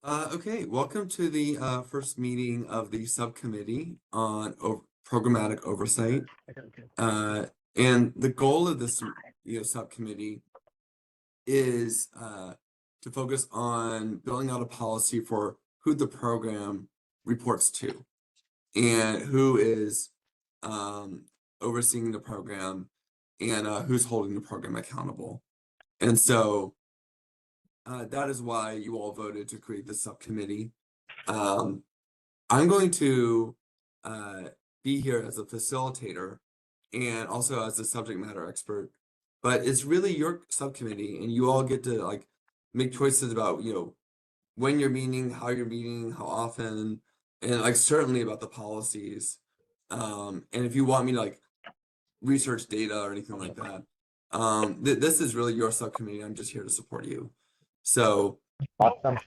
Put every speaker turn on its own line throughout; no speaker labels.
Okay, welcome to the first meeting of the subcommittee on programmatic oversight. And the goal of this subcommittee is to focus on building out a policy for who the program reports to and who is overseeing the program and who's holding the program accountable. And so that is why you all voted to create this subcommittee. I'm going to be here as a facilitator and also as a subject matter expert, but it's really your subcommittee and you all get to like make choices about, when you're meeting, how you're meeting, how often, and like certainly about the policies. And if you want me to like research data or anything like that, this is really your subcommittee. I'm just here to support you. So
Awesome.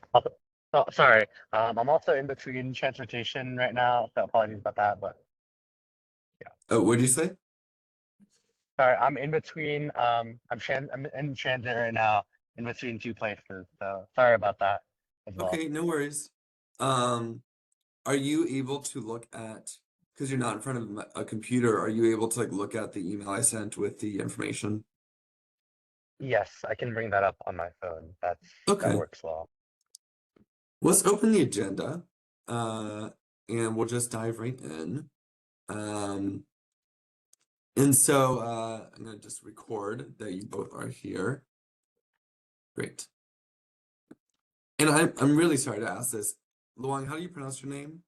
Oh, sorry. I'm also in between transportation right now, so apologies about that. But
oh, what did you say?
sorry, I'm in between. I'm in transit right now, in between two places. So sorry about that as well.
Okay, no worries. Are you able to look at, because you're not in front of a computer, are you able to like look at the email I sent with the information?
Yes, I can bring that up on my phone. That
Okay,
works well.
let's open the agenda, and we'll just dive right in. And so I'm gonna just record that you both are here. Great. And I'm really sorry to ask this. Luang, how do you pronounce your name?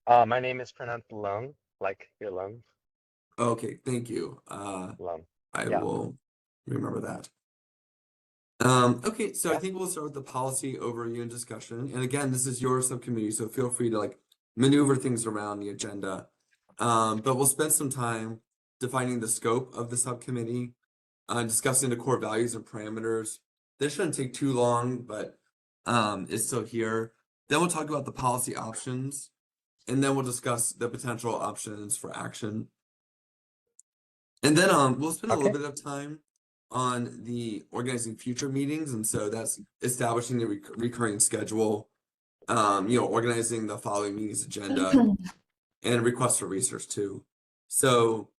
My name is pronounced Lung, like your lungs.
Okay, thank you.
Lung.
I
Yeah.
will remember that. Okay, so I think we'll start with the policy overview and discussion. And again, this is your subcommittee, so feel free to like maneuver things around the agenda. But we'll spend some time defining the scope of the subcommittee, discussing the core values and parameters. This shouldn't take too long, but it's still here. Then we'll talk about the policy options, and then we'll discuss the potential options for action. And then we'll spend a little bit of time on the organizing future meetings, and so that's establishing the recurring schedule, organizing the following meetings agenda, and requests for research too. So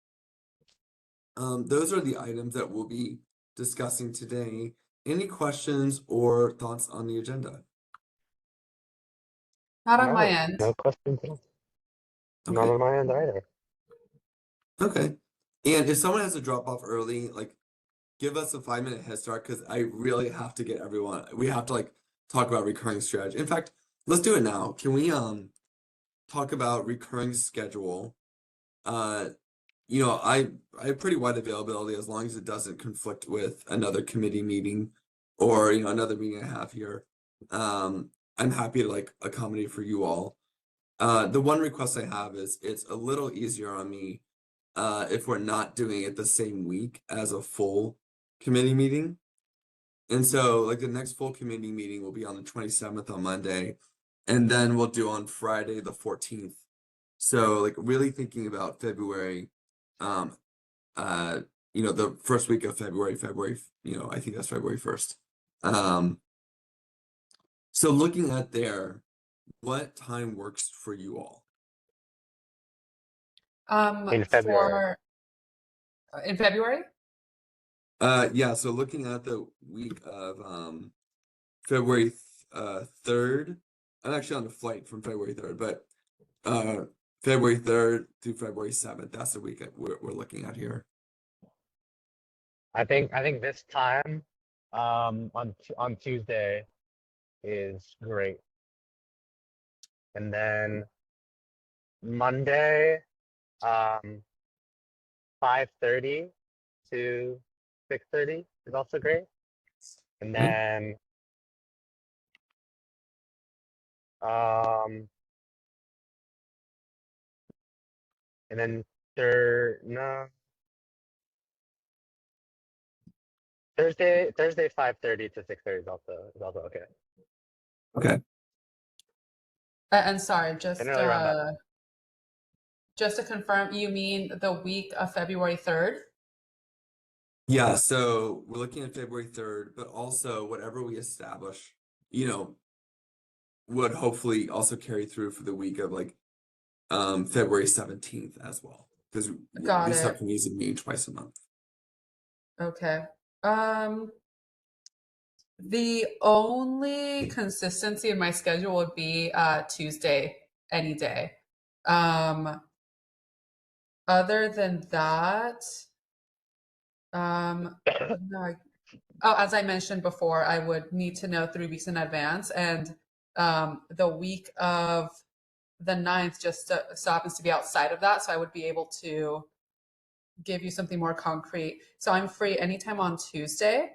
those are the items that we'll be discussing today. Any questions or thoughts on the agenda?
Not on my end.
No questions. Not
Okay.
on my end either.
Okay. And if someone has to drop off early, like give us a 5-minute head start because I really have to get everyone. We have to like talk about recurring strategy. In fact, let's do it now. Can we talk about recurring schedule? I have pretty wide availability as long as it doesn't conflict with another committee meeting or another meeting I have here. I'm happy to like accommodate for you all. The one request I have is it's a little easier on me if we're not doing it the same week as a full committee meeting. And so like the next full committee meeting will be on the 27th on Monday, and then we'll do on Friday the 14th. So like really thinking about February, the first week of February, I think that's February 1st. So looking at there, what time works for you all?
In February.
In February?
Yeah, so looking at the week of February 3rd, I'm actually on the flight from February 3rd, but February 3rd through February 7th, that's the week we're looking at here.
I think this time on Tuesday is great. And then Monday 5:30 to 6:30 is also great. And then Thursday 5:30 to 6:30 is also okay.
Okay.
And sorry, just
Generally around that.
just to confirm, you mean the week of February 3rd?
Yeah, so we're looking at February 3rd, but also whatever we establish you know, would hopefully also carry through for the week of like February 17th as well, because
Got
these
it.
subcommittees meet twice a month.
Okay. The only consistency in my schedule would be Tuesday, any day. Other than that, no, as I mentioned before, I would need to know 3 weeks in advance, and the week of the 9th just so happens to be outside of that, so I would be able to give you something more concrete. So I'm free anytime on Tuesday.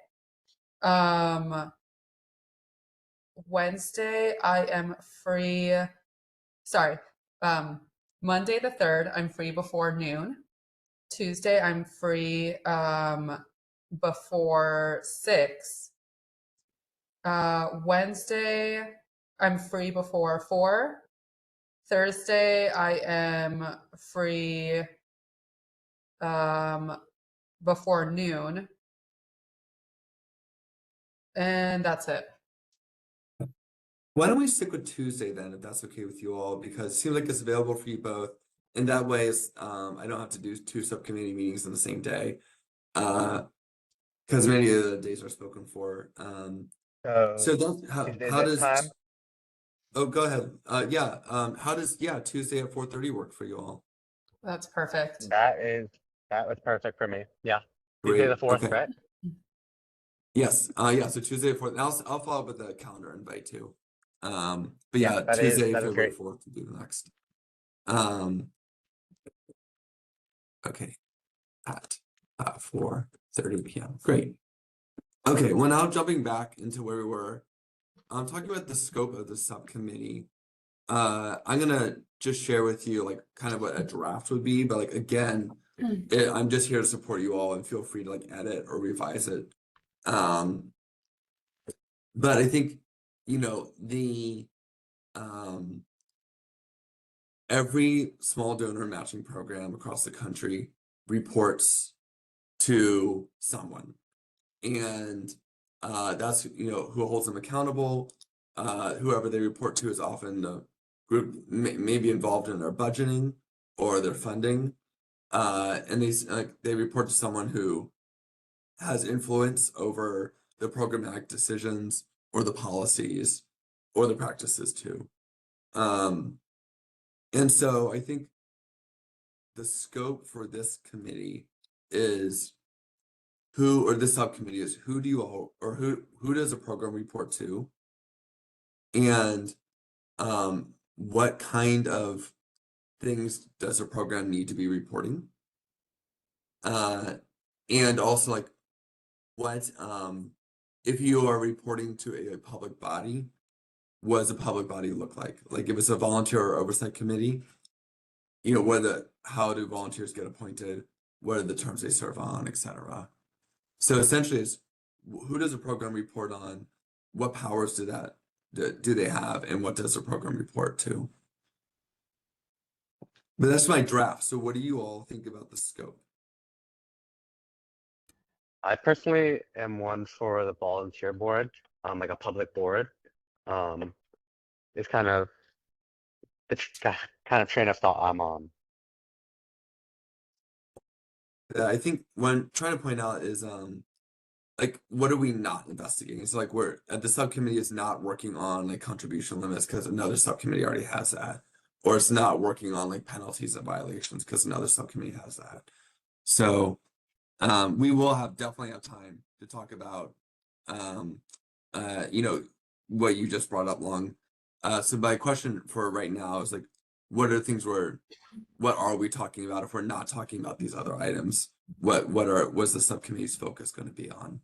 Wednesday, I am free. Sorry, Monday the 3rd, I'm free before noon. Tuesday, I'm free before 6. Wednesday, I'm free before 4. Thursday, I am free before noon. And that's it.
Why don't we stick with Tuesday then, if that's okay with you all, because it seems like it's available for you both. And that way, I don't have to do 2 subcommittee meetings on the same day, because many of the days are spoken for. So that's
Tuesday
how
this
does?
time,
Oh, go ahead. Yeah. How does Tuesday at 4:30 work for you all?
That's perfect.
that was perfect for me. Yeah. Tuesday the
Great.
4th,
Okay.
right?
Yes. Yeah. So Tuesday at 4th. I'll follow up with the calendar invite too. But
Yeah,
yeah,
that is
Tuesday,
that is
February
great.
4th will be the next. Okay. At 4:30 p.m. Great. Okay. Well, now jumping back into where we were, I'm talking about the scope of the subcommittee. I'm gonna just share with you like kind of what a draft would be, but like again, I'm just here to support you all and feel free to like edit or revise it. But I think, the every small donor matching program across the country reports to someone. And that's, who holds them accountable. Whoever they report to is often the group may be involved in their budgeting or their funding. And they report to someone who has influence over the programmatic decisions or the policies or the practices too. And so I think the scope for this committee is this subcommittee is who do you all, or who does a program report to? And what kind of things does a program need to be reporting? And also like what if you are reporting to a public body, what does a public body look like? Like if it's a volunteer or oversight committee, how do volunteers get appointed? What are the terms they serve on, etc. So essentially, it's who does a program report on? What powers do they have, and what does the program report to? But that's my draft. So what do you all think about the scope?
I personally am one for the volunteer board, like a public board. It's kind of the kind of train of thought I'm on.
I think when trying to point out is like what are we not investigating? So like the subcommittee is not working on like contribution limits because another subcommittee already has that, or it's not working on like penalties and violations because another subcommittee has that. So we will definitely have time to talk about what you just brought up, Long. So my question for right now is like, what are things what are we talking about if we're not talking about these other items? What's the subcommittee's focus going to be on?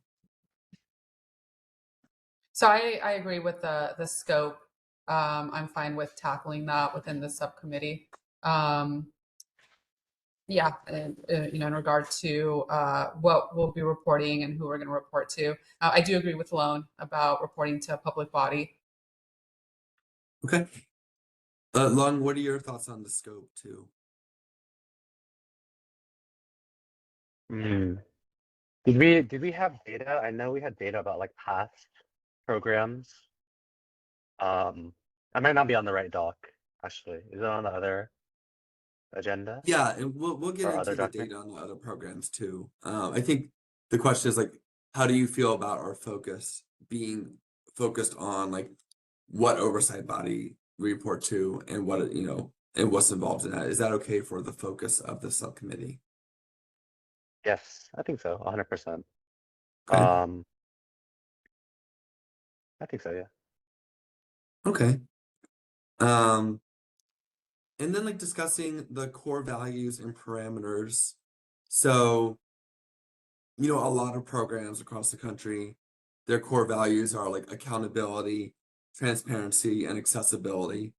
So I agree with the scope. I'm fine with tackling that within the subcommittee. Yeah, and in regard to what we'll be reporting and who we're going to report to, I do agree with Lone about reporting to a public body.
Okay. Long, what are your thoughts on the scope too?
Did we have data? I know we had data about like past programs I might not be on the right doc, actually. Is it on the other agenda
Yeah, and we'll get
or
into
other
the
document?
data on the other programs too. I think the question is like, how do you feel about our focus being focused on like what oversight body we report to and what and what's involved in that? Is that okay for the focus of the subcommittee?
Yes, I think so, 100%.
Okay.
I think so, yeah.
Okay. And then like discussing the core values and parameters. So, a lot of programs across the country, their core values are like accountability, transparency, and accessibility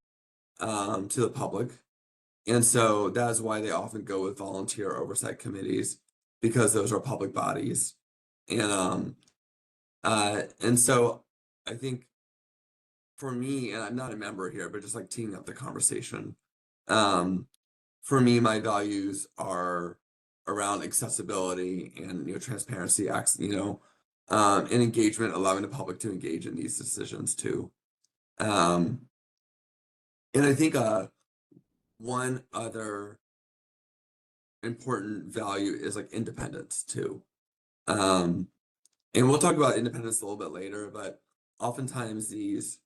to the public. And so that is why they often go with volunteer oversight committees, because those are public bodies. And so I think for me, and I'm not a member here, but just like teeing up the conversation, for me, my values are around accessibility and transparency, and engagement, allowing the public to engage in these decisions too. And I think one other important value is like independence too. And we'll talk about independence a little bit later, but oftentimes these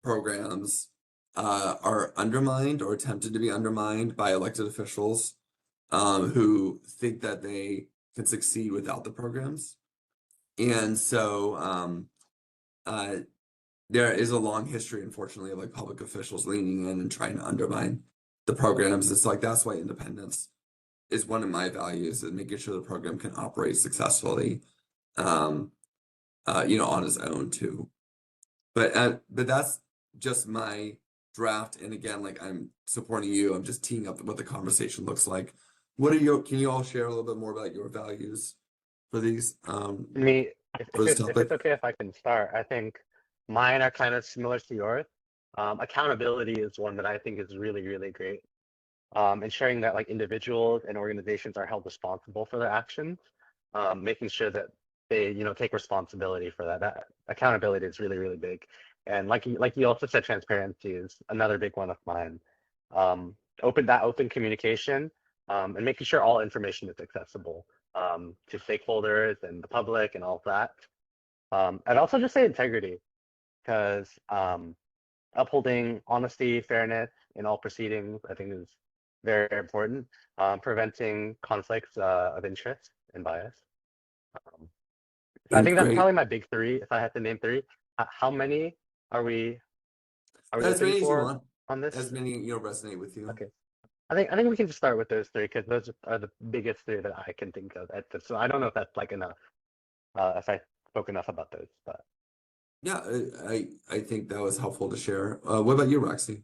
programs are undermined or attempted to be undermined by elected officials who think that they can succeed without the programs. And so there is a long history, unfortunately, of like public officials leaning in and trying to undermine the programs. It's like that's why independence is one of my values, and making sure the program can operate successfully, on its own too. But that's just my draft. And again, like I'm supporting you. I'm just teeing up what the conversation looks like. Can you all share a little bit more about your values for these
Me,
for this
if
topic?
it's okay if I can start, I think mine are kind of similar to yours. Accountability is one that I think is really, really great. Ensuring that like individuals and organizations are held responsible for their actions, making sure that they, take responsibility for that. That accountability is really, really big. And like you also said, transparency is another big one of mine. Open communication, and making sure all information is accessible to stakeholders and the public and all of that. I'd also just say integrity, because upholding honesty, fairness in all proceedings, I think is very important. Preventing conflicts of interest and bias. So I think that's
Great.
probably my big three. If I had to name three, how many are we
As
looking
many as you
for
want.
on this?
As many resonate with you.
Okay. I think we can just start with those three, because those are the biggest three that I can think of. So I don't know if that's like enough. If I spoke enough about those, but
Yeah, I think that was helpful to share. What about you, Roxy?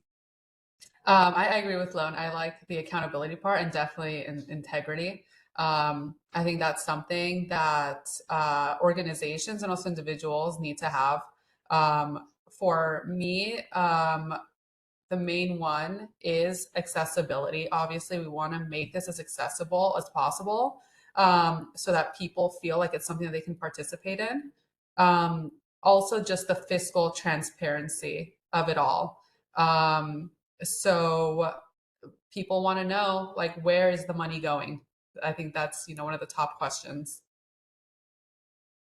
I agree with Lone. I like the accountability part and definitely integrity. I think that's something that organizations and also individuals need to have. For me, the main one is accessibility. Obviously, we want to make this as accessible as possible, so that people feel like it's something that they can participate in. Also, just the fiscal transparency of it all. So people want to know, like, where is the money going? I think that's, one of the top questions.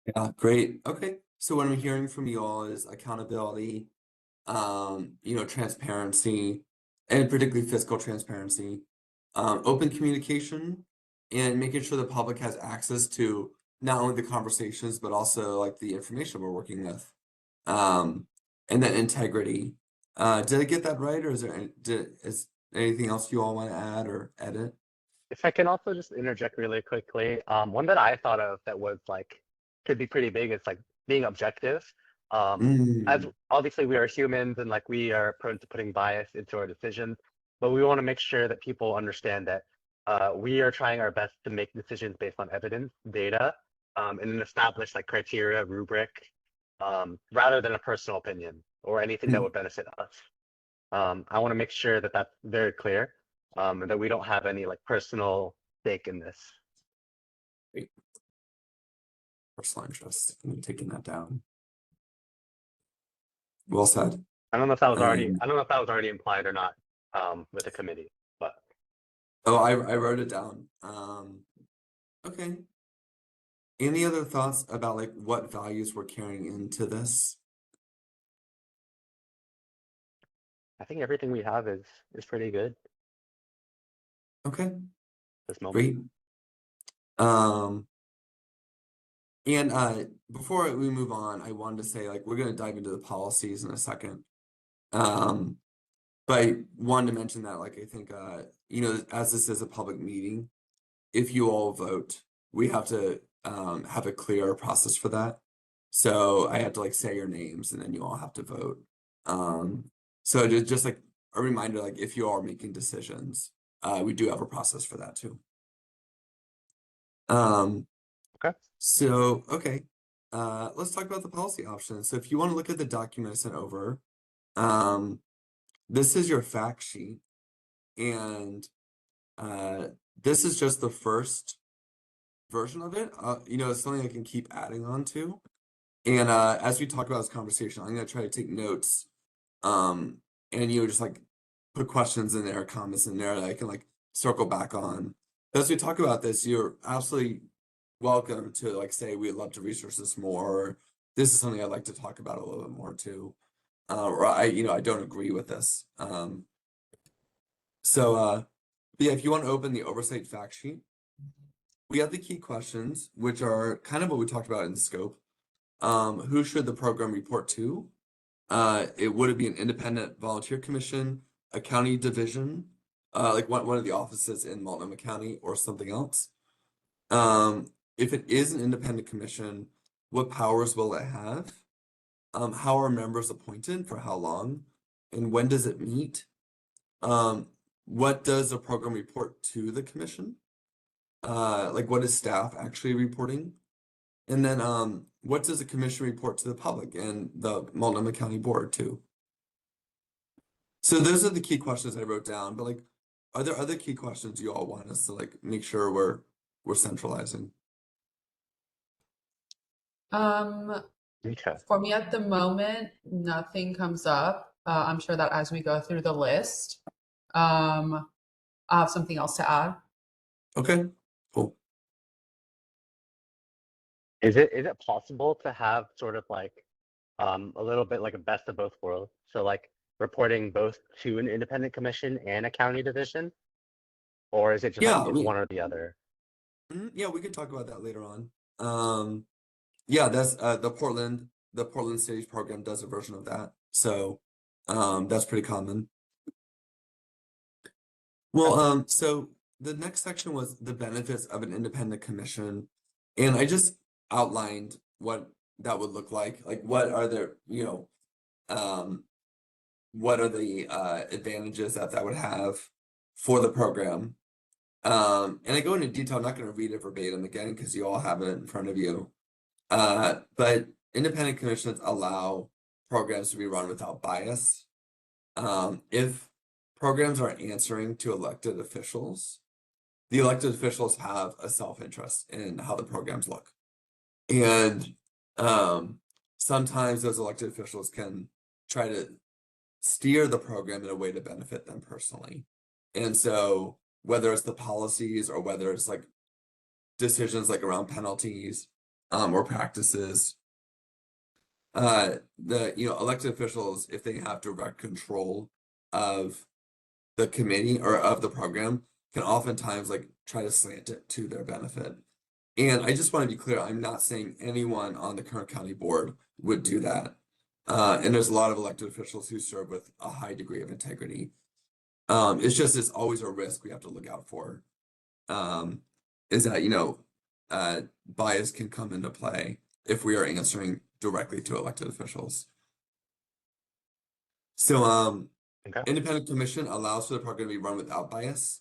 Yeah, great. Okay. So what I'm hearing from you all is accountability, transparency, and particularly fiscal transparency, open communication, and making sure the public has access to not only the conversations, but also like the information we're working with. And then integrity. Did I get that right, or is anything else you all want to add or edit?
if I can also just interject really quickly, one that I thought of that was like could be pretty big is like being objective. As
Mm,
obviously we are humans and like we are prone to putting bias into our decisions, but we want to make sure that people understand that we are trying our best to make decisions based on evidence, data, and an established like criteria, rubric, rather than a personal opinion or anything that
mm,
would benefit us. I want to make sure that that's very clear, and that we don't have any like personal stake in this.
great. Personal interest. I'm taking that down. Well said.
I don't know if that was already,
Um,
I don't know if that was already implied or not, with the committee, but
Oh, I wrote it down. Okay. Any other thoughts about like what values we're carrying into this?
I think everything we have is pretty good
Okay,
at this moment.
great. Um, and before we move on, I wanted to say like we're gonna dive into the policies in a second. But I wanted to mention that like I think you know, as this is a public meeting, if you all vote, we have to have a clear process for that. So I have to like say your names and then you all have to vote. So just like a reminder, like if you are making decisions, we do have a process for that too.
Okay.
So okay, let's talk about the policy options. So if you want to look at the document I sent over, this is your fact sheet, and this is just the first version of it. You know, it's something I can keep adding on to. And as we talk about this conversation, I'm gonna try to take notes. And you know, just like put questions in there, comments in there that I can like circle back on. As we talk about this, you're absolutely welcome to like say we'd love to research this more. Or, this is something I'd like to talk about a little bit more too. Or you know, I don't agree with this. So yeah, if you want to open the oversight fact sheet, we have the key questions, which are kind of what we talked about in scope. Who should the program report to? Would it be an independent volunteer commission, a county division, like one of the offices in Multnomah County, or something else? If it is an independent commission, what powers will it have? How are members appointed, for how long, and when does it meet? What does the program report to the commission? Like what is staff actually reporting? And then what does the commission report to the public and the Multnomah County Board too? So those are the key questions I wrote down, but like, are there other key questions you all want us to like make sure we're centralizing?
Okay.
For me at the moment, nothing comes up. I'm sure that as we go through the list, I'll have something else to add.
Okay, cool.
Is it possible to have sort of like a little bit like a best of both worlds? So like reporting both to an independent commission and a county division? Or is it just like
Yeah,
it's one or the other?
yeah, we could talk about that later on. Yeah, that's the Portland Cities program does a version of that. So that's pretty common. Well, so the next section was the benefits of an independent commission, and I just outlined what that would look like. Like, what are the, you know, what are the advantages that that would have for the program? And I go into detail. I'm not going to read it verbatim again because you all have it in front of you. But independent commissions allow programs to be run without bias. If programs are answering to elected officials, the elected officials have a self-interest in how the programs look. And sometimes those elected officials can try to steer the program in a way to benefit them personally. And so whether it's the policies or whether it's like decisions like around penalties or practices, the you know, elected officials, if they have direct control of the committee or of the program, can oftentimes like try to slant it to their benefit. And I just want to be clear, I'm not saying anyone on the current county board would do that. And there's a lot of elected officials who serve with a high degree of integrity. It's just, it's always a risk we have to look out for. Is that, you know, bias can come into play if we are answering directly to elected officials. So,
Okay.
independent commission allows for the program to be run without bias.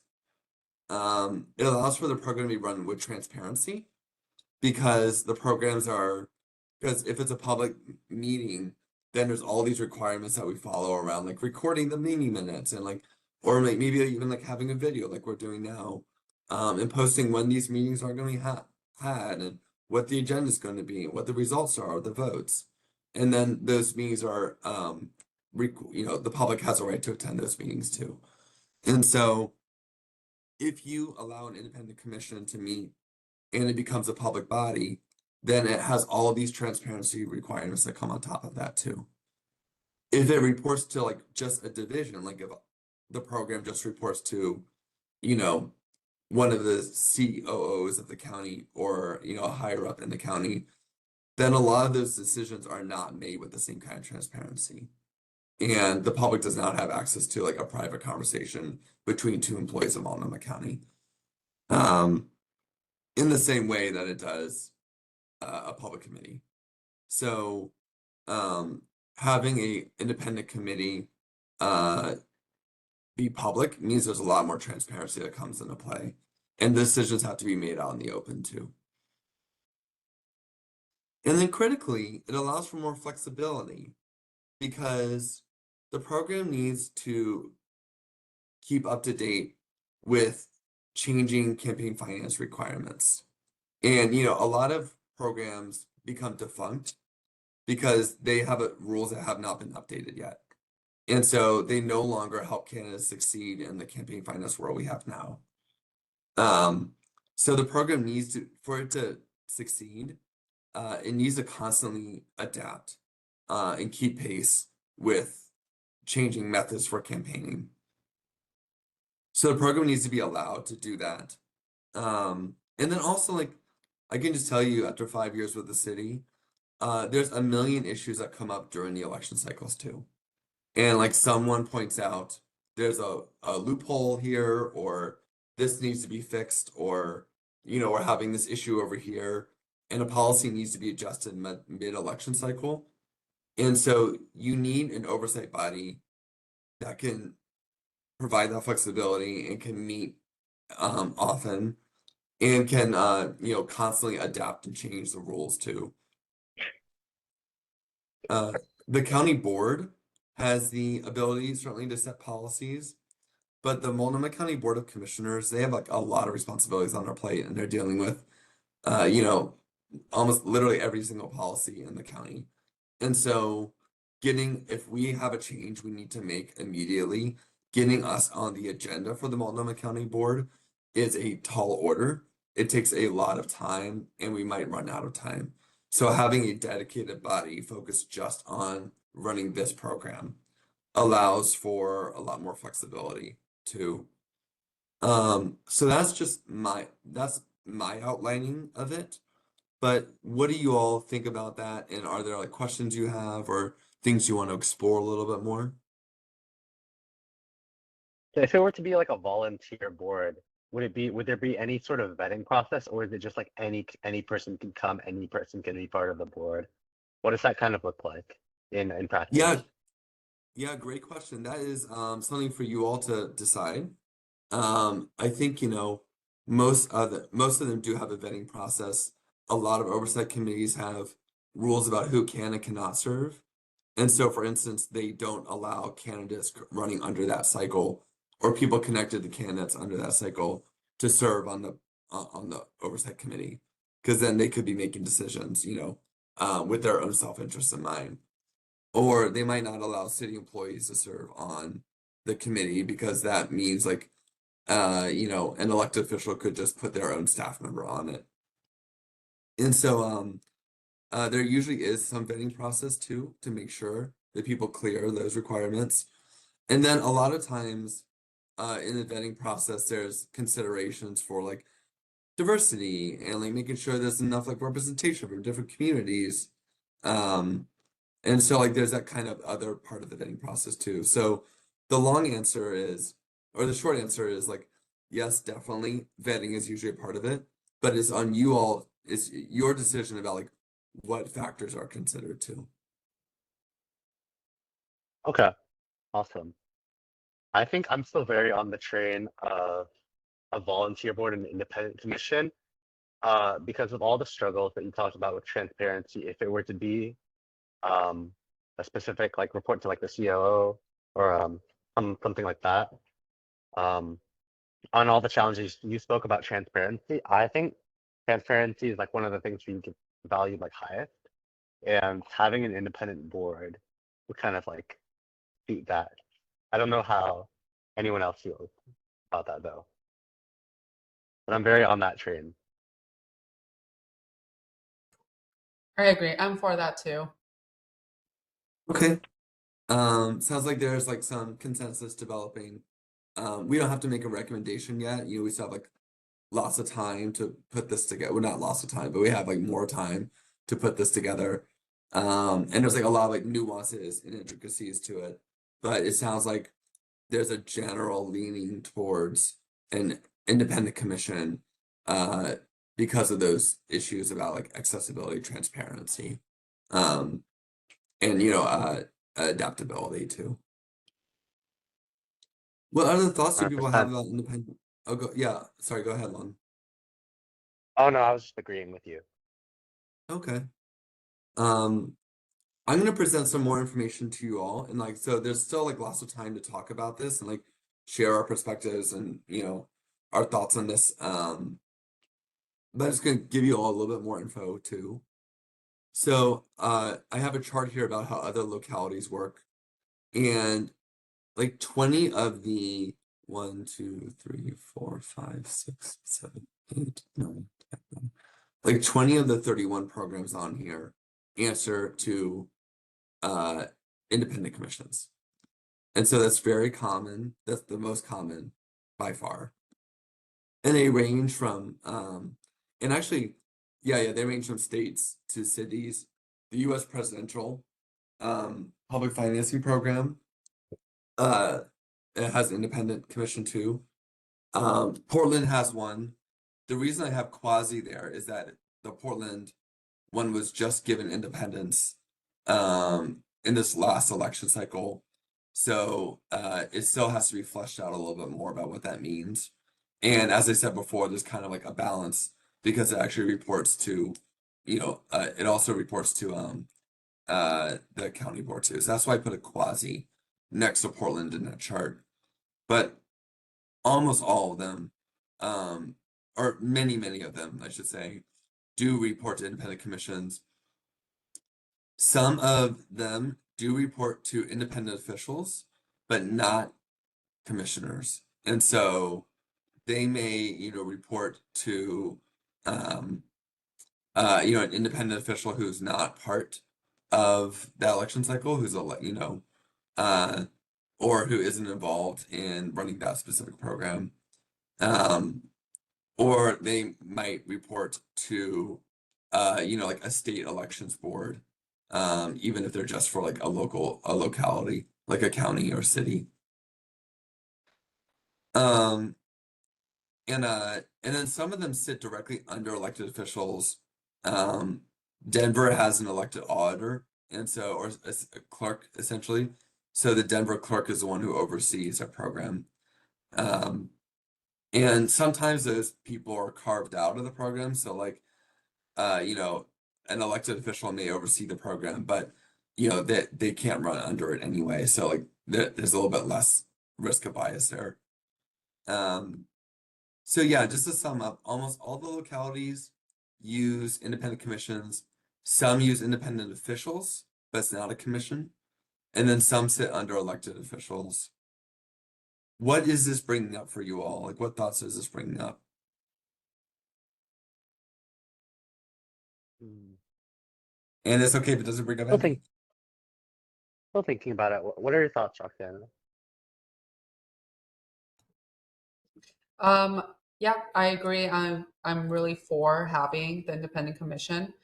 It allows for the program to be run with transparency because because if it's a public meeting, then there's all these requirements that we follow around, like recording the meeting minutes and like, or like maybe even like having a video like we're doing now, and posting when these meetings are going to be had and what the agenda is going to be, what the results are, the votes. And then those meetings are the public has a right to attend those meetings too. And so if you allow an independent commission to meet and it becomes a public body, then it has all of these transparency requirements that come on top of that too. If it reports to like just a division, like if the program just reports to, one of the COOs of the county or, a higher up in the county, then a lot of those decisions are not made with the same kind of transparency. And the public does not have access to like a private conversation between two employees of Multnomah County. In the same way that it does a public committee. So having a independent committee be public means there's a lot more transparency that comes into play. And decisions have to be made out in the open too. And then critically, it allows for more flexibility because the program needs to keep up to date with changing campaign finance requirements. And, a lot of programs become defunct because they have rules that have not been updated yet. And so they no longer help candidates succeed in the campaign finance world we have now. So the program needs to, for it to succeed, it needs to constantly adapt and keep pace with changing methods for campaigning. So the program needs to be allowed to do that. And then also, like, I can just tell you, after 5 years with the city, there's a million issues that come up during the election cycles too. And like someone points out, there's a loophole here, or this needs to be fixed, or, we're having this issue over here, and a policy needs to be adjusted mid-election cycle. And so you need an oversight body that can provide that flexibility and can meet often and can constantly adapt and change the rules too. The county board has the ability certainly to set policies, but the Multnomah County Board of Commissioners, they have like a lot of responsibilities on their plate, and they're dealing with almost literally every single policy in the county. And so if we have a change we need to make immediately, getting us on the agenda for the Multnomah County Board is a tall order. It takes a lot of time and we might run out of time. So having a dedicated body focused just on running this program allows for a lot more flexibility too. So that's my outlining of it. But what do you all think about that? And are there like questions you have or things you want to explore a little bit more?
So if it were to be like a volunteer board, would there be any sort of vetting process, or is it just like any person can come, any person can be part of the board? What does that kind of look like in practice?
Yeah, great question. That is something for you all to decide. I think, most of them do have a vetting process. A lot of oversight committees have rules about who can and cannot serve. And so, for instance, they don't allow candidates running under that cycle or people connected to candidates under that cycle to serve on the oversight committee, because then they could be making decisions, with their own self-interest in mind. Or they might not allow city employees to serve on the committee because that means like, an elected official could just put their own staff member on it. And so, there usually is some vetting process too to make sure that people clear those requirements. And then a lot of times, in the vetting process, there's considerations for like diversity and like making sure there's enough like representation from different communities. And so like there's that kind of other part of the vetting process too. So the short answer is like, yes, definitely vetting is usually a part of it, but it's on you all, it's your decision about like what factors are considered too.
Okay, awesome. I think I'm still very on the train of a volunteer board and independent commission, because of all the struggles that you talked about with transparency. If it were to be a specific like report to like the COO or something like that, on all the challenges you spoke about transparency, I think transparency is like one of the things we get valued like highest, and having an independent board would kind of like suit that. I don't know how anyone else feels about that though. But I'm very on that train.
I agree. I'm for that too.
Okay. Sounds like there's like some consensus developing. We don't have to make a recommendation yet. We still have like lots of time to put this together. Well, not lots of time, but we have like more time to put this together. And there's like a lot of like nuances and intricacies to it. But it sounds like there's a general leaning towards an independent commission because of those issues about like accessibility, transparency, and adaptability too. What other thoughts do people have
100%.
about independent? Sorry, go ahead, Lon.
Oh no, I was just agreeing with you.
Okay. I'm gonna present some more information to you all, and like so there's still like lots of time to talk about this and like share our perspectives and our thoughts on this. But I'm just gonna give you all a little bit more info too. So I have a chart here about how other localities work, and like 20 of the 1, 2, 3, 4, 5, 6, 7, 8, 9, 10, 11, like 20 of the 31 programs on here answer to independent commissions. And so that's very common. That's the most common by far. And they range from and actually they range from states to cities. The US presidential public financing program it has independent commission too. Portland has one. The reason I have quasi there is that the Portland one was just given independence in this last election cycle. So it still has to be fleshed out a little bit more about what that means. And as I said before, there's kind of like a balance because it actually reports to, it also reports to the county board too. So that's why I put a quasi next to Portland in that chart. But almost all of them, or many of them, I should say, do report to independent commissions. Some of them do report to independent officials, but not commissioners. And so they may, report to an independent official who's not part of that election cycle, who's or who isn't involved in running that specific program. Or they might report to like a state elections board, even if they're just for like a locality, like a county or city. And then some of them sit directly under elected officials. Denver has an elected auditor, and so or a clerk essentially. So the Denver clerk is the one who oversees our program. And sometimes those people are carved out of the program. So like an elected official may oversee the program, but they can't run under it anyway. So like there's a little bit less risk of bias there. So yeah, just to sum up, almost all the localities use independent commissions. Some use independent officials, but it's not a commission. And then some sit under elected officials. What is this bringing up for you all? Like, what thoughts is this bringing up? And it's okay if it doesn't bring up anything.
Still thinking about it. What are your thoughts, Roxanne?
Yeah, I agree. I'm really for having the independent commission.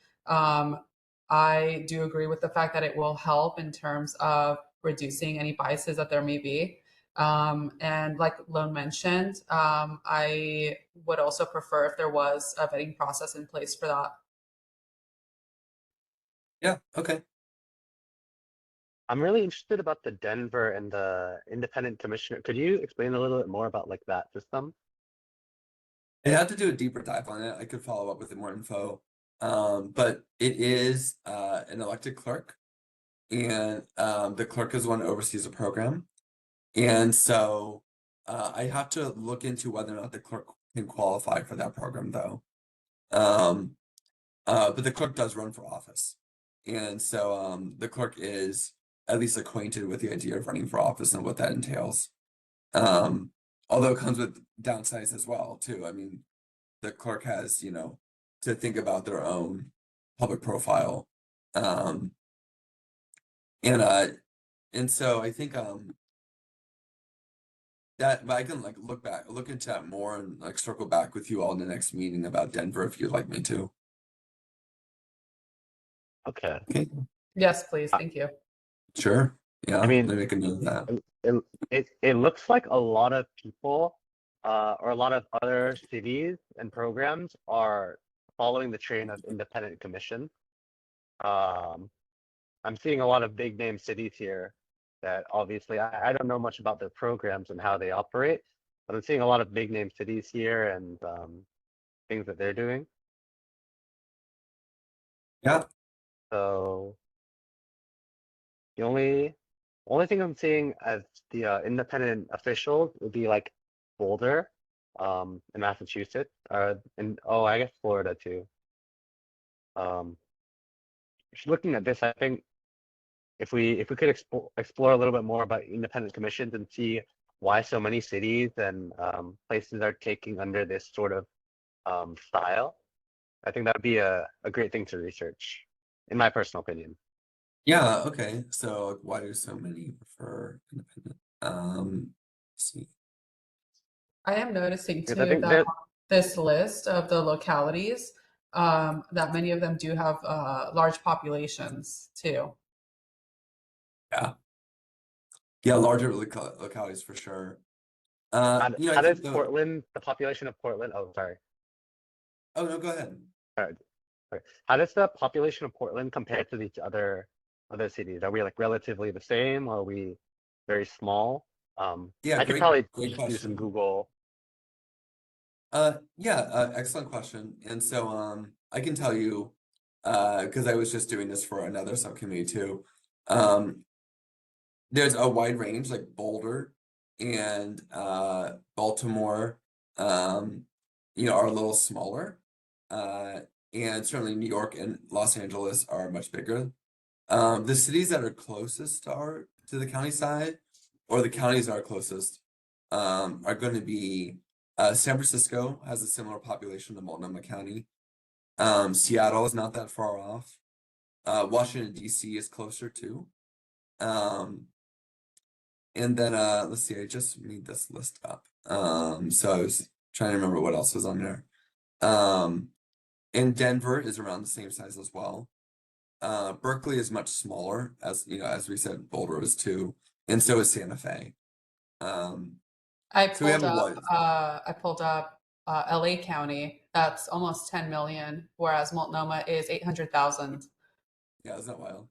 I do agree with the fact that it will help in terms of reducing any biases that there may be. And like Lone mentioned, I would also prefer if there was a vetting process in place for that.
Yeah, okay.
I'm really interested about the Denver and the independent commissioner. Could you explain a little bit more about like that system?
I had to do a deeper dive on it. I could follow up with more info. But it is an elected clerk, and the clerk is the one who oversees the program. And so I have to look into whether or not the clerk can qualify for that program, though. But the clerk does run for office. And so the clerk is at least acquainted with the idea of running for office and what that entails. Although it comes with downsides as well, too. I mean, the clerk has, to think about their own public profile. And so I think that, but I can like look into that more and like circle back with you all in the next meeting about Denver if you'd like me to.
Okay.
Okay,
Yes, please. Thank you.
sure. Yeah,
I mean,
let me make a note of that.
it looks like a lot of people, or a lot of other cities and programs are following the train of independent commission. I'm seeing a lot of big name cities here that obviously I don't know much about their programs and how they operate, but I'm seeing a lot of big name cities here and things that they're doing.
Yeah.
So the only thing I'm seeing as the independent officials would be like Boulder, in Massachusetts, and oh, I guess Florida too. Just looking at this, I think if we could explore a little bit more about independent commissions and see why so many cities and places are taking under this sort of style, I think that would be a great thing to research, in my personal opinion.
Yeah, okay. So like, why do so many prefer independent? Let's see.
I am noticing
Because I
too
think
that this list of the localities, that many of them do have large populations too.
Yeah, larger localities for sure.
how,
I
how does
think
Portland, the population of Portland, oh, sorry.
Oh no, go ahead.
Sorry. How does the population of Portland compare to these other cities? Are we like relatively the same, or are we very small?
Yeah,
I could
great
probably
great
do some
question.
Google.
Excellent question. And so I can tell you, because I was just doing this for another subcommittee too. There's a wide range, like Boulder and Baltimore, are a little smaller. And certainly New York and Los Angeles are much bigger. The cities that are closest to the county side, or the counties that are closest, are going to be San Francisco has a similar population to Multnomah County. Seattle is not that far off. Washington, D.C. is closer too. And then let's see, I just made this list up. So I was trying to remember what else was on there. And Denver is around the same size as well. Berkeley is much smaller, as as we said, Boulder is too, and so is Santa Fe.
I
So we have
pulled
a
up,
wide.
I pulled up LA County. That's almost 10 million, whereas Multnomah is 800,000.
Yeah, isn't that wild?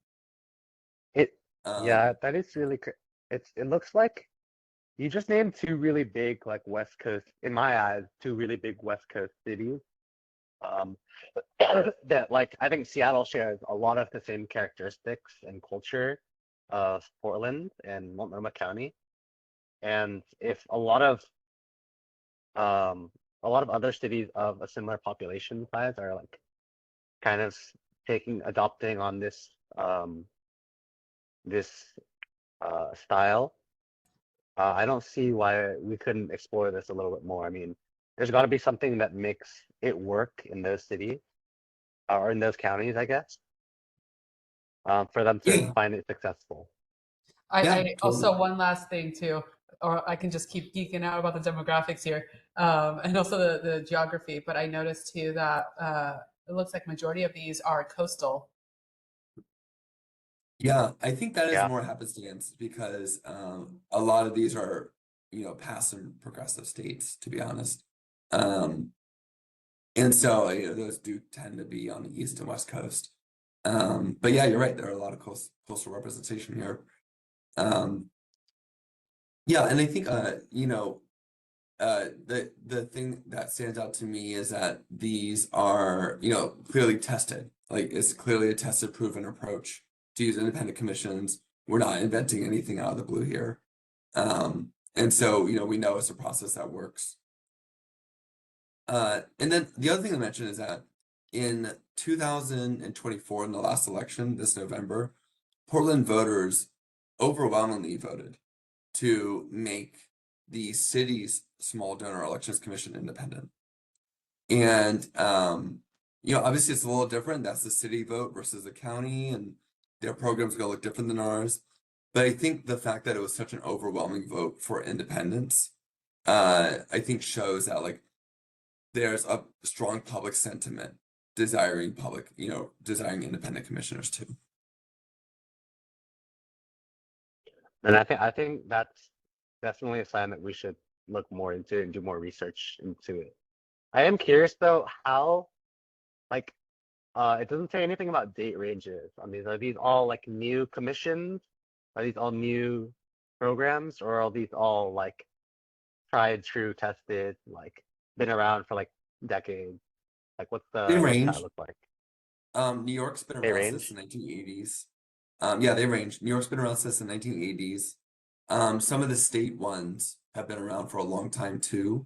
Yeah, that is really it looks like you just named two really big like West Coast, in my eyes, two really big West Coast cities. Um, that like I think Seattle shares a lot of the same characteristics and culture of Portland and Multnomah County. And if a lot of other cities of a similar population size are like kind of adopting on this style, I don't see why we couldn't explore this a little bit more. I mean, there's got to be something that makes it work in those cities or in those counties, I guess, for them to
Yeah,
find it successful.
I also,
totally.
one last thing too, or I can just keep geeking out about the demographics here, and also the geography. But I noticed too that it looks like majority of these are coastal.
Yeah, I think that is
Yeah.
more happenstance because a lot of these are, past and progressive states, to be honest. And so those do tend to be on the East and West Coast. But yeah, you're right. There are a lot of coastal representation here. Yeah, and I think the thing that stands out to me is that these are clearly tested. Like it's clearly a tested, proven approach to use independent commissions. We're not inventing anything out of the blue here. And so we know it's a process that works. And then the other thing to mention is that in 2024, in the last election this November, Portland voters overwhelmingly voted to make the city's small donor elections commission independent. And obviously it's a little different. That's the city vote versus the county, and their program's gonna look different than ours. But I think the fact that it was such an overwhelming vote for independence, I think shows that like there's a strong public sentiment desiring independent commissioners too.
And I think that's definitely a sign that we should look more into and do more research into it. I am curious though, how, like, it doesn't say anything about date ranges on these. Are these all like new commissions? Are these all new programs, or are these all like tried, true, tested, like been around for like decades? Like what's
They
what's
range.
that look like?
New York's been
They
around since
range?
the 1980s. Yeah, they range. New York's been around since the 1980s. Some of the state ones have been around for a long time too.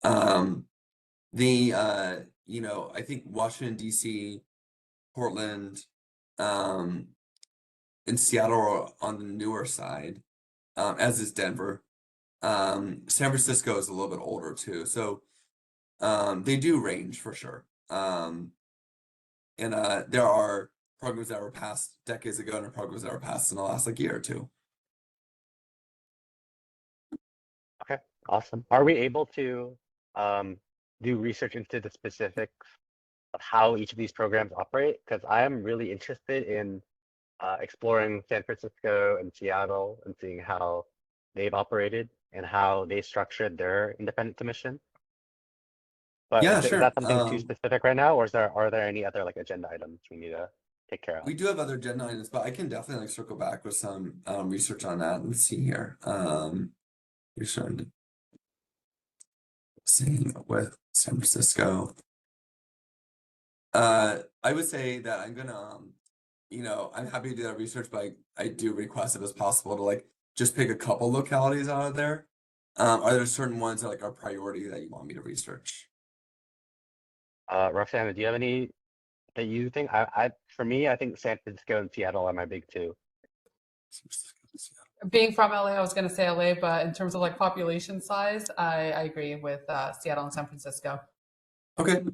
I think Washington, D.C., Portland, and Seattle are on the newer side, as is Denver. San Francisco is a little bit older too. So they do range for sure. And there are programs that were passed decades ago and programs that were passed in the last like year or two.
Okay, awesome. Are we able to do research into the specifics of how each of these programs operate? Because I am really interested in exploring San Francisco and Seattle and seeing how they've operated and how they structured their independent commission. But
Yeah,
is
sure.
that something too specific right now, or are there any other like agenda items we need to take care of?
We do have other agenda items, but I can definitely like circle back with some research on that. Let's see here. You're starting to sing with San Francisco. I would say that I'm gonna I'm happy to do that research, but I do request if it's possible to like just pick a couple localities out of there. Are there certain ones that like are priority that you want me to research?
Roxana, do you have any that you think? For me, I think San Francisco and Seattle are my big two.
Being from LA, I was going to say LA, but in terms of like population size, I agree with Seattle and San Francisco.
Okay.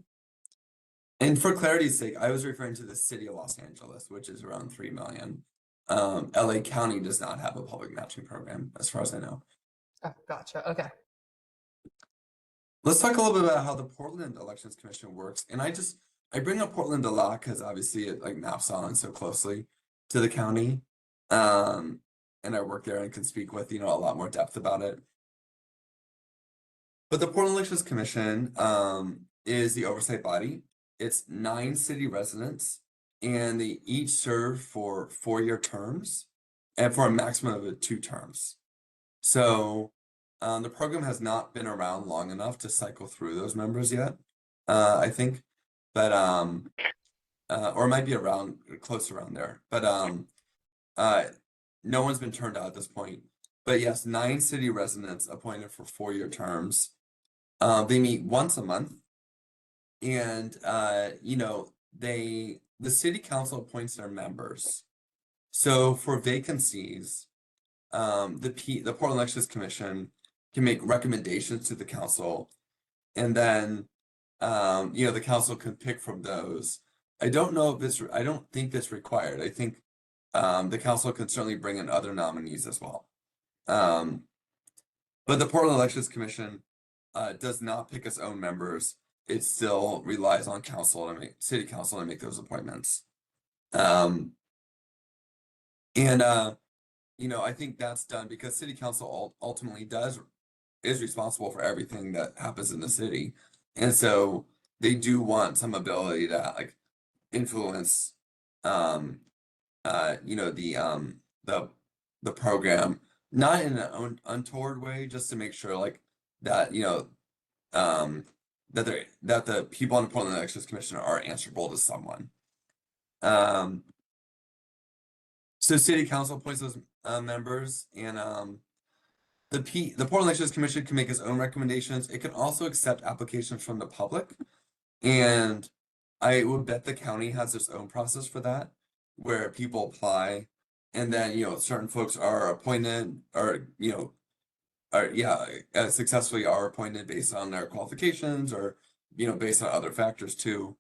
And for clarity's sake, I was referring to the city of Los Angeles, which is around 3 million. LA County does not have a public matching program, as far as I know.
Oh, gotcha. Okay.
Let's talk a little bit about how the Portland Elections Commission works. And I bring up Portland a lot because obviously it like maps on so closely to the county. And I work there and can speak with, a lot more depth about it. But the Portland Elections Commission is the oversight body. It's 9 city residents, and they each serve for 4-year terms and for a maximum of 2 terms. So the program has not been around long enough to cycle through those members yet, I think. But or it might be around close around there. But no one's been turned out at this point. But yes, 9 city residents appointed for 4-year terms. They meet once a month, and the city council appoints their members. So for vacancies, the Portland Elections Commission can make recommendations to the council, and then the council can pick from those. I don't think it's required. I think the council can certainly bring in other nominees as well. But the Portland Elections Commission does not pick its own members. It still relies on city council to make those appointments. I think that's done because city council ultimately is responsible for everything that happens in the city. And so they do want some ability to like influence the program, not in an untoward way, just to make sure like that that the people on the Portland Elections Commission are answerable to someone. So city council appoints those members, and the Portland Elections Commission can make its own recommendations. It can also accept applications from the public, and I would bet the county has its own process for that, where people apply and then, certain folks are appointed or, successfully are appointed based on their qualifications or, based on other factors too.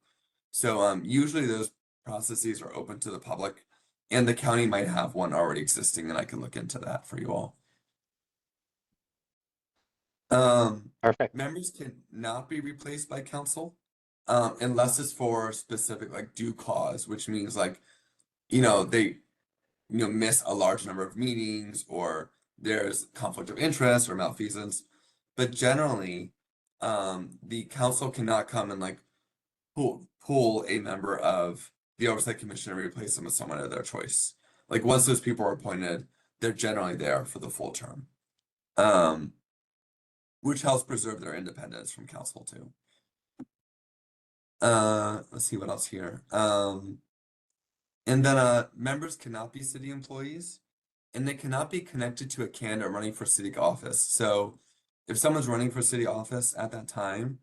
So usually those processes are open to the public, and the county might have one already existing, and I can look into that for you all.
Perfect.
Members can not be replaced by council, unless it's for specific like due cause, which means like, they miss a large number of meetings or there's conflict of interest or malfeasance. But generally, the council cannot come and like pull a member of the Oversight Commission and replace them with someone of their choice. Like once those people are appointed, they're generally there for the full term. Which helps preserve their independence from council too. Let's see what else here. And then members cannot be city employees, and they cannot be connected to a candidate running for city office. So if someone's running for city office at that time,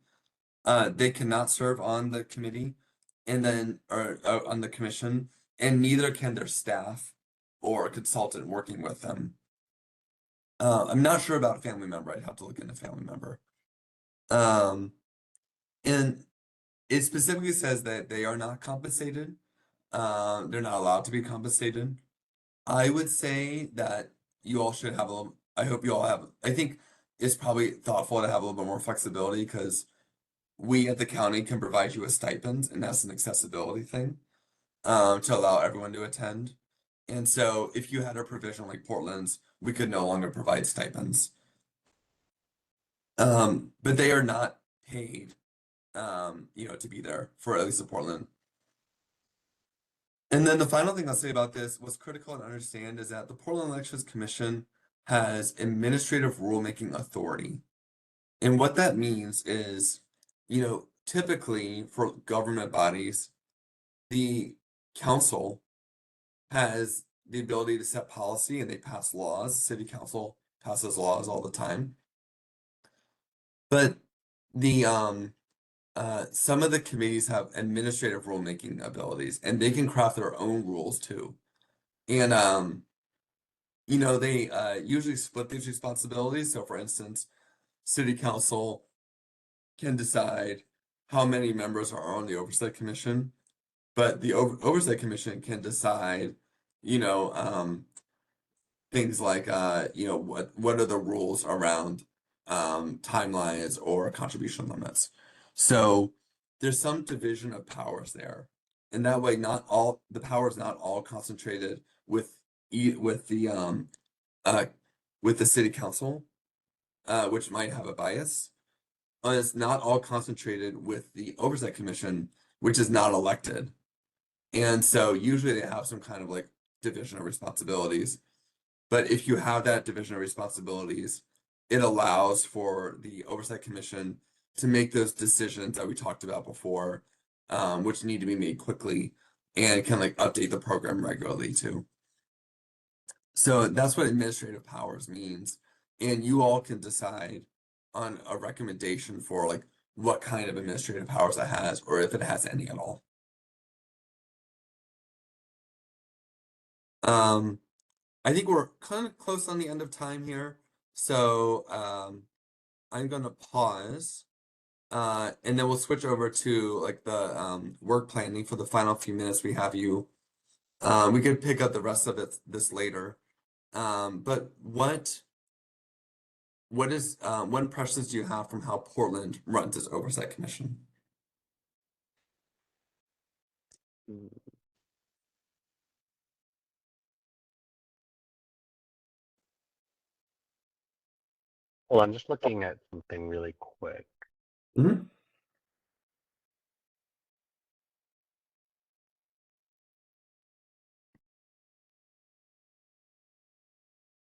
they cannot serve on the committee and then or on the commission, and neither can their staff or a consultant working with them. I'm not sure about family member. I'd have to look into family member. And it specifically says that they are not compensated. They're not allowed to be compensated. I would say that you all should have a little, I hope you all have, I think it's probably thoughtful to have a little bit more flexibility because we at the county can provide you with stipends, and that's an accessibility thing, to allow everyone to attend. And so if you had a provision like Portland's, we could no longer provide stipends. But they are not paid, to be there for at least the Portland. And then the final thing I'll say about this, what's critical to understand is that the Portland Elections Commission has administrative rulemaking authority. And what that means is, typically for government bodies, the council has the ability to set policy and they pass laws. City council passes laws all the time. But the some of the committees have administrative rulemaking abilities, and they can craft their own rules too. And they usually split these responsibilities. So for instance, city council can decide how many members are on the oversight commission, but the oversight commission can decide, things like what are the rules around timelines or contribution limits. So there's some division of powers there, and that way not all the power is not all concentrated with the city council, which might have a bias. It's not all concentrated with the oversight commission, which is not elected. And so usually they have some kind of like division of responsibilities. But if you have that division of responsibilities, it allows for the Oversight Commission to make those decisions that we talked about before, which need to be made quickly and can like update the program regularly too. So that's what administrative powers means. And you all can decide on a recommendation for like what kind of administrative powers it has or if it has any at all. I think we're kind of close on the end of time here. So I'm gonna pause. And then we'll switch over to like the work planning for the final few minutes we have you. We could pick up the rest of this later. But what impressions do you have from how Portland runs its oversight commission?
Well, I'm just looking at something really quick.
Mm-hmm.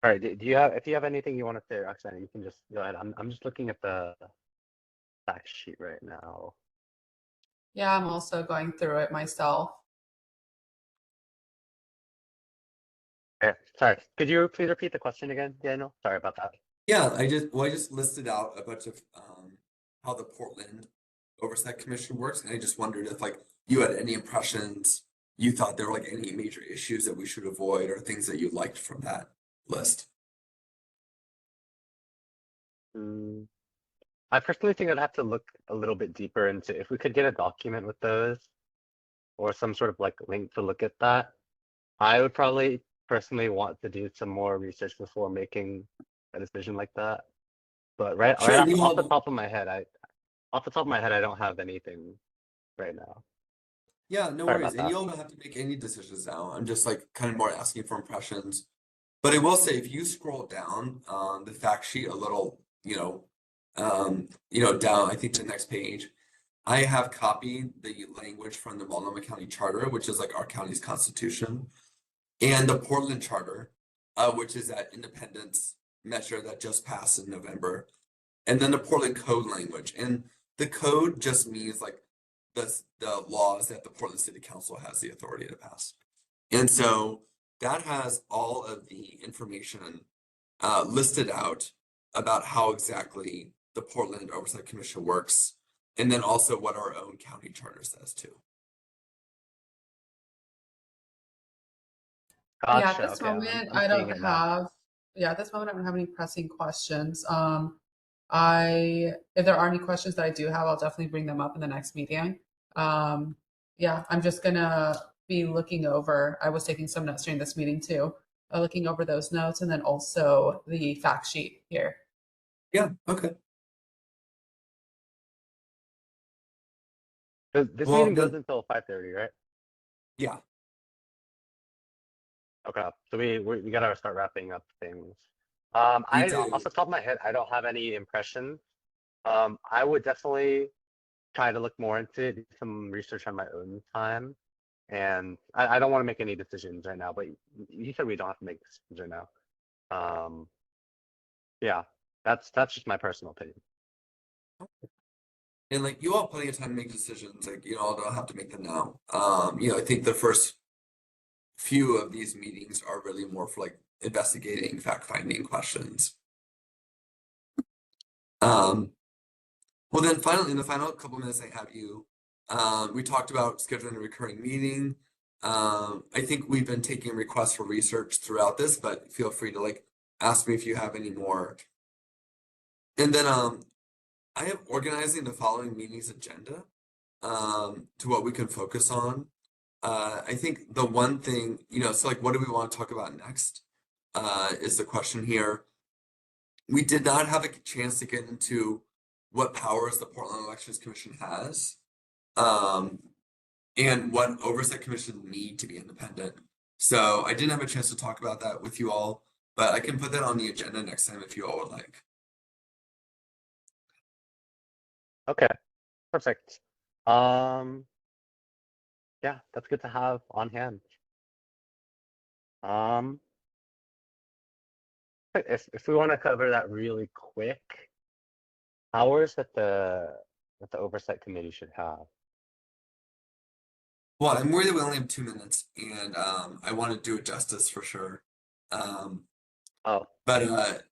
All right, if you have anything you want to say, Roxanne, you can just go ahead. I'm just looking at the fact sheet right now.
Yeah, I'm also going through it myself.
Sorry, could you please repeat the question again, Daniel? Sorry about that.
Yeah, I just listed out a bunch of how the Portland Oversight Commission works, and I just wondered if like you had any impressions you thought there were like any major issues that we should avoid or things that you liked from that list.
I personally think I'd have to look a little bit deeper into if we could get a document with those or some sort of like link to look at that. I would probably personally want to do some more research before making a decision like that. But right,
Sure,
right
you
off the
all-
top of my head, I don't have anything right now.
Yeah, no
Sorry
worries.
about
And
that.
you all don't have to make any decisions now. I'm just like kind of more asking for impressions. But I will say, if you scroll down on the fact sheet a little, down, I think the next page, I have copied the language from the Multnomah County Charter, which is like our county's constitution, and the Portland Charter, which is that independence measure that just passed in November, and then the Portland Code language. And the code just means like the laws that the Portland City Council has the authority to pass. And so that has all of the information listed out about how exactly the Portland Oversight Commission works, and then also what our own county charter says too.
Yeah, at
Gotcha.
this
Okay,
moment,
I'm
I
seeing
don't
it now.
have, yeah, at this moment, I don't have any pressing questions. If there are any questions that I do have, I'll definitely bring them up in the next meeting. Yeah, I'm just gonna be looking over, I was taking some notes during this meeting too, looking over those notes and then also the fact sheet here.
Yeah, okay.
This
Well,
meeting
then,
goes until 5:30, right?
yeah,
Okay, so we gotta start wrapping up things.
we
I
do.
off the top of my head, I don't have any impressions. I would definitely try to look more into it, do some research on my own time. And I don't want to make any decisions right now, but you said we don't have to make decisions right now. Yeah, that's just my personal opinion.
And like you all have plenty of time to make decisions. Like you all don't have to make them now. I think the first few of these meetings are really more for like investigating, fact-finding questions. Well then finally, in the final couple minutes I have you, we talked about scheduling a recurring meeting. I think we've been taking requests for research throughout this, but feel free to like ask me if you have any more. And then I have organizing the following meetings agenda to what we can focus on. I think the one thing, so like what do we want to talk about next? Is the question here. We did not have a chance to get into what powers the Portland Elections Commission has, and what oversight commissions need to be independent. So I didn't have a chance to talk about that with you all, but I can put that on the agenda next time if you all would like.
Okay, perfect. Yeah, that's good to have on hand. If we want to cover that really quick, hours that the oversight committee should have.
Well, I'm worried that we only have 2 minutes, and I want to do it justice for sure.
Oh,
But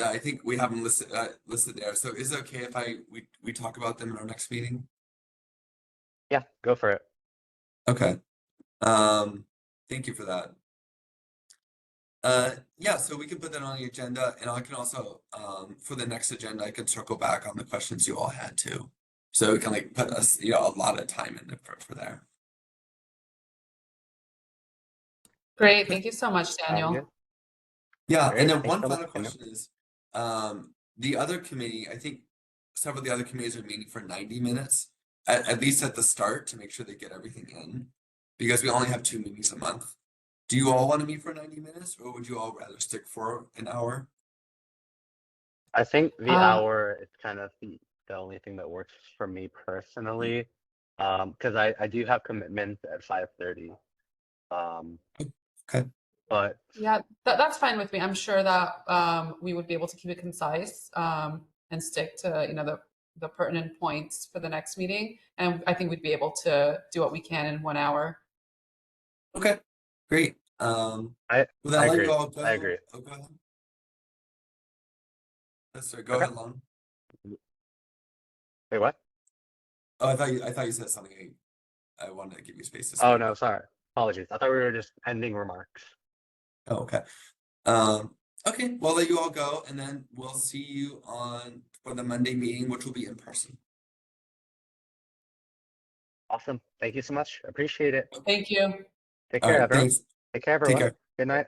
I think we have them listed there. So is it okay if we talk about them in our next meeting?
yeah, go for it.
Okay. Thank you for that. Yeah, so we can put that on the agenda, and I can also for the next agenda I can circle back on the questions you all had too. So we can like put us a lot of time into for there.
Great, thank you so much,
Sound
Daniel.
good?
Yeah,
Great,
and then
thanks
one
so much,
final
Daniel.
question is the other committee, I think several of the other committees are meeting for 90 minutes, at least at the start, to make sure they get everything in, because we only have 2 meetings a month. Do you all want to meet for 90 minutes, or would you all rather stick for an hour?
I think the
Um,
hour is kind of the only thing that works for me personally. Because I do have commitments at 5:30.
Okay.
But
Yeah, that's fine with me. I'm sure that we would be able to keep it concise and stick to the pertinent points for the next meeting, and I think we'd be able to do what we can in 1 hour.
Okay, great.
I
Well, then I'll let
agree.
you all go.
I agree.
Oh, go ahead. Yes, sir. Go
Okay.
ahead, Lon.
Wait, what?
Oh, I thought you said something. I wanted to give you space to
Oh
speak.
no, sorry. Apologies. I thought we were just ending remarks.
Oh, okay. Okay, well, I'll let you all go, and then we'll see you for the Monday meeting, which will be in person.
Awesome. Thank you so much. Appreciate it.
Thank you.
Take
All
care,
right,
everyone.
thanks.
Take care,
Take
everyone.
care.
Good night.